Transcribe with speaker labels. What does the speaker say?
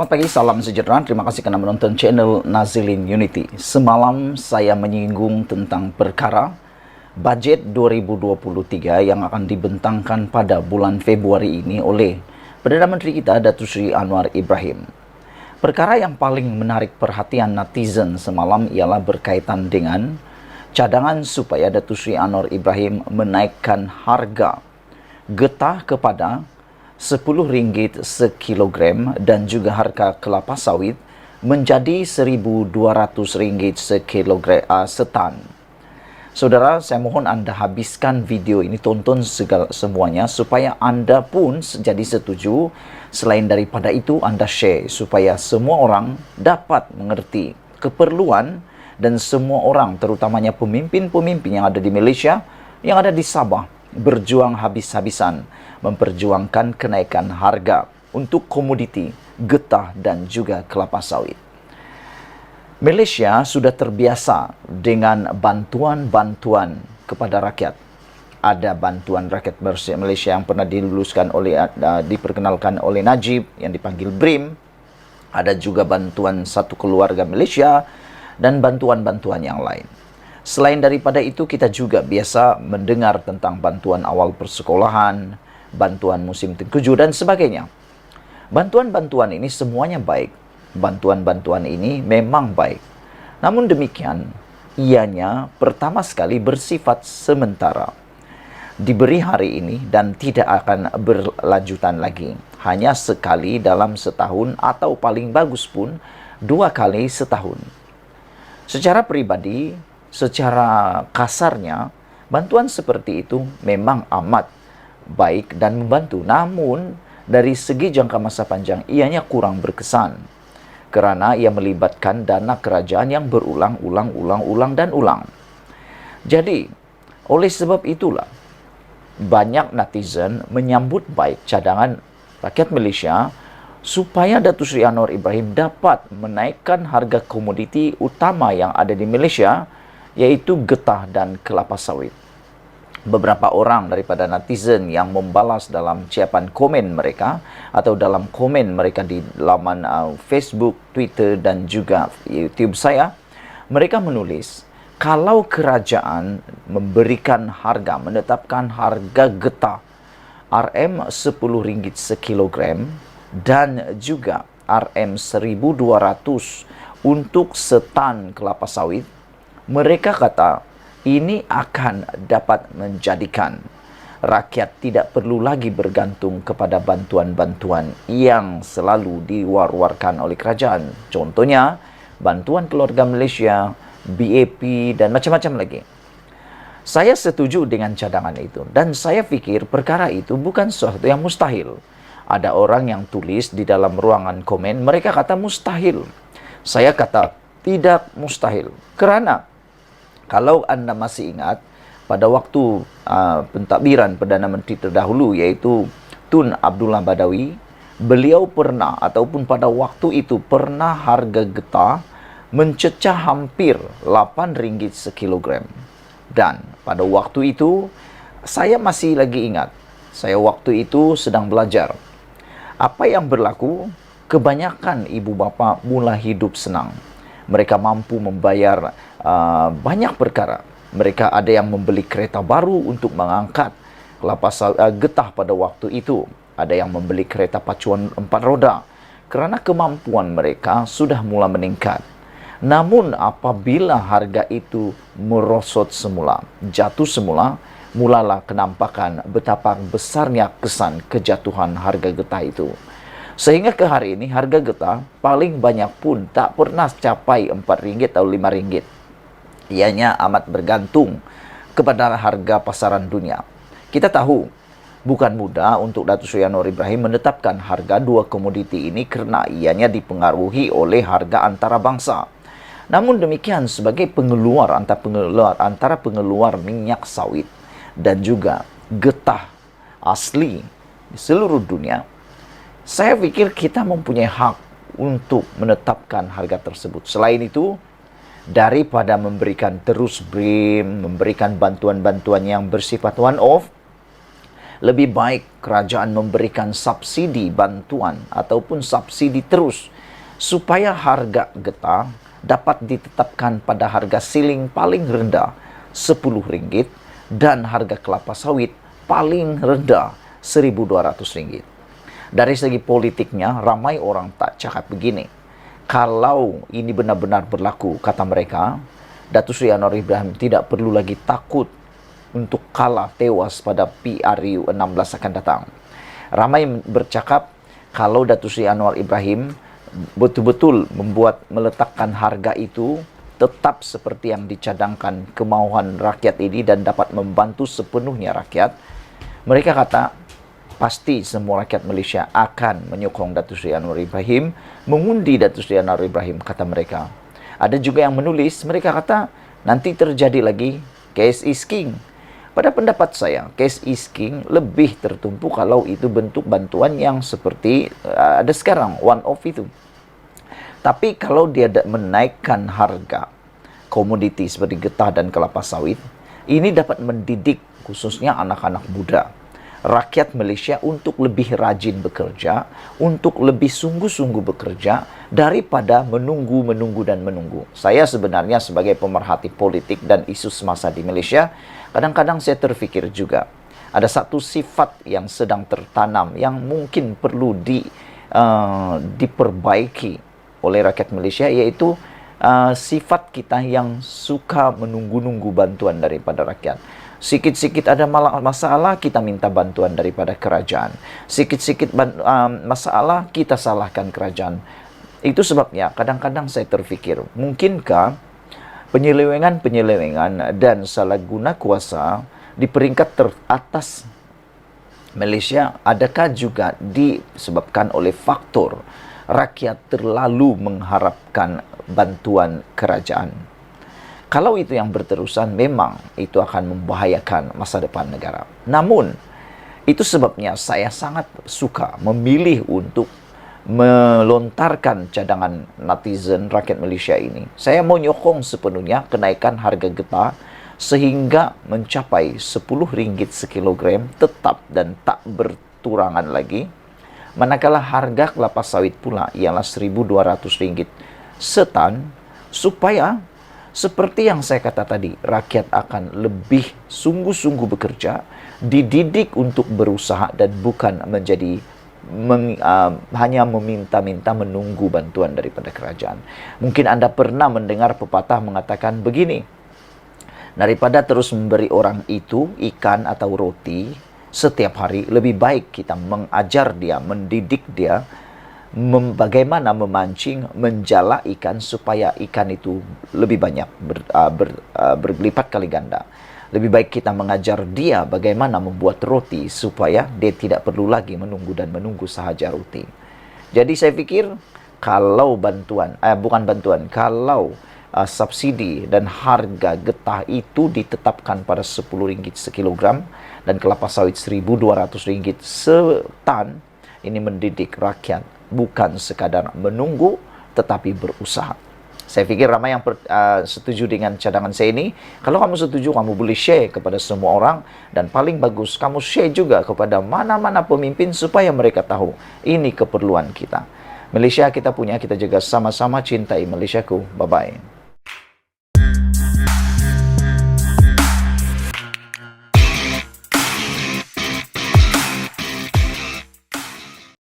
Speaker 1: Selamat pagi, salam sejahtera. Terima kasih karena menonton channel Nazilin Unity. Semalam saya menyinggung tentang perkara budget 2023 yang akan dibentangkan pada bulan Februari ini oleh Perdana Menteri kita, Datuk Seri Anwar Ibrahim. Perkara yang paling menarik perhatian netizen semalam ialah berkaitan dengan cadangan supaya Datuk Seri Anwar Ibrahim menaikkan harga getah kepada RM10 sekilogram dan juga harga kelapa sawit menjadi RM1,200 setan. Saudara, saya mohon anda habiskan video ini, tonton semuanya supaya anda pun jadi setuju. Selain daripada itu, anda share supaya semua orang dapat mengerti keperluan dan semua orang, terutamanya pemimpin-pemimpin yang ada di Malaysia, yang ada di Sabah, berjuang habis-habisan memperjuangkan kenaikan harga untuk komoditi getah dan juga kelapa sawit. Malaysia sudah terbiasa dengan bantuan-bantuan kepada rakyat. Ada bantuan rakyat Malaysia yang pernah diperkenalkan oleh Najib yang dipanggil BRIM. Ada juga bantuan satu keluarga Malaysia dan bantuan-bantuan yang lain. Selain daripada itu, kita juga biasa mendengar tentang bantuan awal persekolahan, bantuan musim tengkujuh dan sebagainya. Bantuan-bantuan ini semuanya baik. Bantuan-bantuan ini memang baik. Namun demikian, ianya pertama sekali bersifat sementara. Diberi hari ini dan tidak akan berlanjutan lagi. Hanya sekali dalam setahun atau paling bagus pun 2 kali setahun. Secara pribadi, secara kasarnya, bantuan seperti itu memang amat baik dan membantu. Namun, dari segi jangka masa panjang, ianya kurang berkesan. Kerana ia melibatkan dana kerajaan yang berulang. Jadi, oleh sebab itulah, banyak netizen menyambut baik cadangan rakyat Malaysia supaya Datuk Seri Anwar Ibrahim dapat menaikkan harga komoditi utama yang ada di Malaysia, yaitu getah dan kelapa sawit. Beberapa orang daripada netizen yang membalas dalam ciapan komen mereka atau dalam komen mereka di laman Facebook, Twitter dan juga YouTube saya, mereka menulis, kalau kerajaan memberikan harga, menetapkan harga getah RM10 sekilogram dan juga RM1,200 untuk setan kelapa sawit, mereka kata ini akan dapat menjadikan rakyat tidak perlu lagi bergantung kepada bantuan-bantuan yang selalu diwar-warkan oleh kerajaan. Contohnya, bantuan keluarga Malaysia, BAP dan macam-macam lagi. Saya setuju dengan cadangan itu dan saya fikir perkara itu bukan sesuatu yang mustahil. Ada orang yang tulis di dalam ruangan komen, mereka kata mustahil. Saya kata tidak mustahil. Kerana kalau anda masih ingat, pada waktu pentadbiran Perdana Menteri terdahulu, iaitu Tun Abdullah Badawi, beliau pernah, ataupun pada waktu itu pernah harga getah mencecah hampir RM8 sekilogram. Dan pada waktu itu, saya masih lagi ingat, saya waktu itu sedang belajar. Apa yang berlaku? Kebanyakan ibu bapa mulai hidup senang. Mereka mampu membayar banyak perkara. Mereka ada yang membeli kereta baru untuk mengangkat getah pada waktu itu. Ada yang membeli kereta pacuan 4 roda. Kerana kemampuan mereka sudah mula meningkat. Namun apabila harga itu merosot semula, jatuh semula, mulalah kenampakan betapa besarnya kesan kejatuhan harga getah itu. Sehingga ke hari ini harga getah paling banyak pun tak pernah capai RM4 atau RM5. Ianya amat bergantung kepada harga pasaran dunia. Kita tahu bukan mudah untuk Datuk Seri Anwar Ibrahim menetapkan harga dua komoditi ini kerana ianya dipengaruhi oleh harga antarabangsa. Namun demikian, sebagai antara pengeluar minyak sawit dan juga getah asli di seluruh dunia, saya pikir kita mempunyai hak untuk menetapkan harga tersebut. Selain itu, daripada memberikan terus BRIM, memberikan bantuan-bantuan yang bersifat one-off, Lebih baik kerajaan memberikan subsidi bantuan ataupun subsidi terus supaya harga getah dapat ditetapkan pada harga ceiling paling rendah Rp10 dan harga kelapa sawit paling rendah Rp1.200. Dari segi politiknya, ramai orang tak cakap begini. Kalau ini benar-benar berlaku, kata mereka, Datuk Seri Anwar Ibrahim tidak perlu lagi takut untuk kalah tewas pada PRU 16 akan datang. Ramai bercakap kalau Datuk Seri Anwar Ibrahim betul-betul meletakkan harga itu tetap seperti yang dicadangkan kemauan rakyat ini dan dapat membantu sepenuhnya rakyat, mereka kata pasti semua rakyat Malaysia akan menyokong Datuk Seri Anwar Ibrahim, mengundi Datuk Seri Anwar Ibrahim, kata mereka. Ada juga yang menulis, mereka kata nanti terjadi lagi cash is king. Pada pendapat saya, cash is king lebih tertumpu kalau itu bentuk bantuan yang seperti ada sekarang, one off itu. Tapi kalau dia menaikkan harga komoditi seperti getah dan kelapa sawit, ini dapat mendidik khususnya anak-anak muda, rakyat Malaysia untuk lebih rajin bekerja, untuk lebih sungguh-sungguh bekerja daripada menunggu. Saya sebenarnya sebagai pemerhati politik dan isu semasa di Malaysia, kadang-kadang saya terfikir juga ada satu sifat yang sedang tertanam yang mungkin perlu diperbaiki oleh rakyat Malaysia, yaitu sifat kita yang suka menunggu-nunggu bantuan daripada rakyat. Sikit-sikit ada masalah, kita minta bantuan daripada kerajaan. Sikit-sikit masalah, kita salahkan kerajaan. Itu sebabnya kadang-kadang saya terfikir, mungkinkah penyelewengan dan salah guna kuasa di peringkat teratas Malaysia adakah juga disebabkan oleh faktor rakyat terlalu mengharapkan bantuan kerajaan? Kalau itu yang berterusan, memang itu akan membahayakan masa depan negara. Namun, itu sebabnya saya sangat suka memilih untuk melontarkan cadangan netizen rakyat Malaysia ini. Saya menyokong sepenuhnya kenaikan harga getah sehingga mencapai RM10 sekilogram tetap dan tak berturangan lagi. Manakala harga kelapa sawit pula ialah RM1.200 setan, supaya seperti yang saya kata tadi, rakyat akan lebih sungguh-sungguh bekerja, dididik untuk berusaha dan bukan menjadi hanya meminta-minta menunggu bantuan daripada kerajaan. Mungkin Anda pernah mendengar pepatah mengatakan begini, daripada terus memberi orang itu ikan atau roti setiap hari, lebih baik kita mengajar dia, mendidik dia bagaimana memancing, menjala ikan supaya ikan itu lebih banyak, berlipat kali ganda. Lebih baik kita mengajar dia bagaimana membuat roti supaya dia tidak perlu lagi menunggu sahaja roti. Jadi saya pikir kalau kalau subsidi dan harga getah itu ditetapkan pada RM10 sekilogram dan kelapa sawit RM1.200 setan, ini mendidik rakyat bukan sekadar menunggu tetapi berusaha. Saya fikir ramai yang setuju dengan cadangan saya ini. Kalau kamu setuju, kamu boleh share kepada semua orang. Dan paling bagus, kamu share juga kepada mana-mana pemimpin supaya mereka tahu ini keperluan kita. Malaysia kita punya, kita jaga sama-sama, cintai Malaysiaku. Bye-bye.